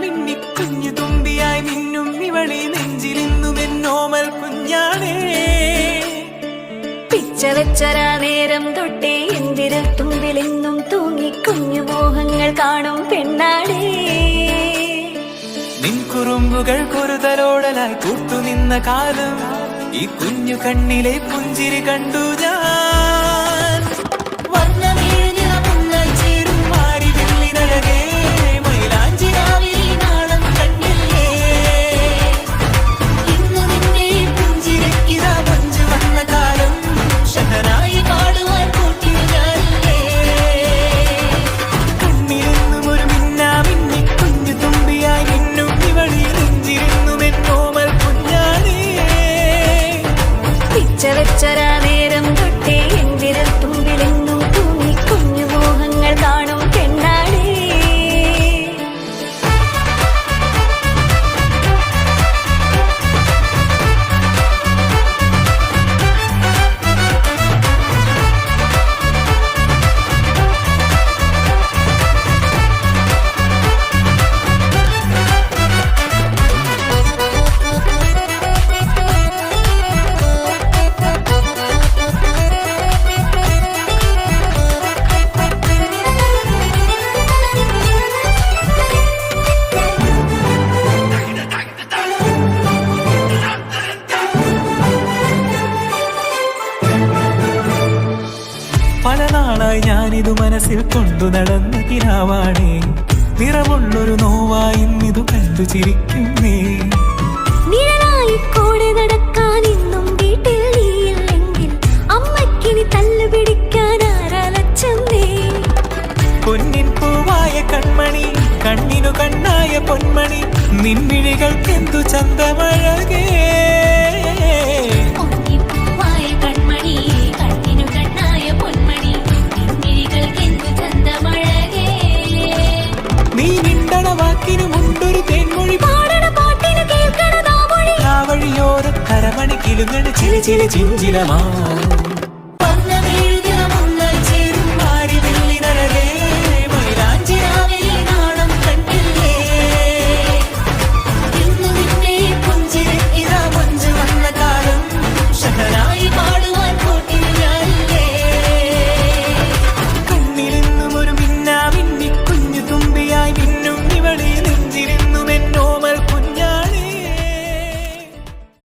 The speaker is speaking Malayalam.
മിന്നി കുഞ്ഞു തുമ്പിയായി മിന്നും ഇവളെ നെഞ്ചിലിന്നും എന്നോമൽ കുഞ്ഞാണേ. പിച്ച വെച്ചരാ നേരം തൊട്ടേ എന്തിരൽ തുമ്പിലെന്നും തൂങ്ങി കുഞ്ഞു മോഹങ്ങൾ കാണും പെണ്ണാടേ. നിൻ കുറുമ്പുകൾ കുറുതലോടലായി കൂട്ടുനിന്ന കാലം ഈ കുഞ്ഞു കണ്ണിലെ പുഞ്ചിരി കണ്ടു ഞാൻ. വർണ്ണമേനിളമുന്നായി ചേരും മാരി വെള്ളിനഴകേ, മൈലാഞ്ചി രാവിലെ നാളം കണ്ണില്ലേ. ഇന്നു നിന്നെ പുഞ്ചിരിക്കിതാ പഞ്ചു വന്ന കാലം ഷഹനായി പാടുവാൻ കൂട്ടിയതല്ലേ. കണ്ണിലെന്നും ഒരു മിന്നാ മിന്നി കുഞ്ഞു തുമ്പിയായി മിന്നും ഇവളി നെഞ്ചിരുന്നും എന്നോമൽ കുഞ്ഞാണേ. പിച്ച വെച്ചരാ നേരം തൊട്ടേ എന്തിരൽ തുമ്പിലെന്നും തൂങ്ങി കുഞ്ഞു മോഹങ്ങൾ കാണും പെണ്ണാടേ. പല നാളായി ഞാനിതു മനസ്സിൽ കൊണ്ടു നടന്ന കിനാവാണേ. നിറമുള്ളൊരു നോവായി ഇന്നിതു കണ്ടു ചിരിക്കുന്നേ. നിഴലായി കൂടെ നടക്കാൻ ഇന്നും വീട്ടിൽ നീയില്ലെങ്കിൽ അമ്മയ്ക്കിനി തല്ലു പിടിക്കാൻ ആരാലച്ചമ്മേ. പൊന്നിൻ പൂവായ കൺമണി കണ്ണിനു കണ്ണായ പൊന്മണി നിൻമിഴികൾക്കെന്തു ചന്തമഴകേ. നീ മിണ്ടണ വാക്കിനു മുണ്ടൊരു തേൻമൊഴി പാടണ പാട്ടിനു കേൾക്കണ നാമൊഴി ആ വഴിയോര കരമണി കിളുങ്ങണ ചിരി ചിരി ചിഞ്ചിലമാ.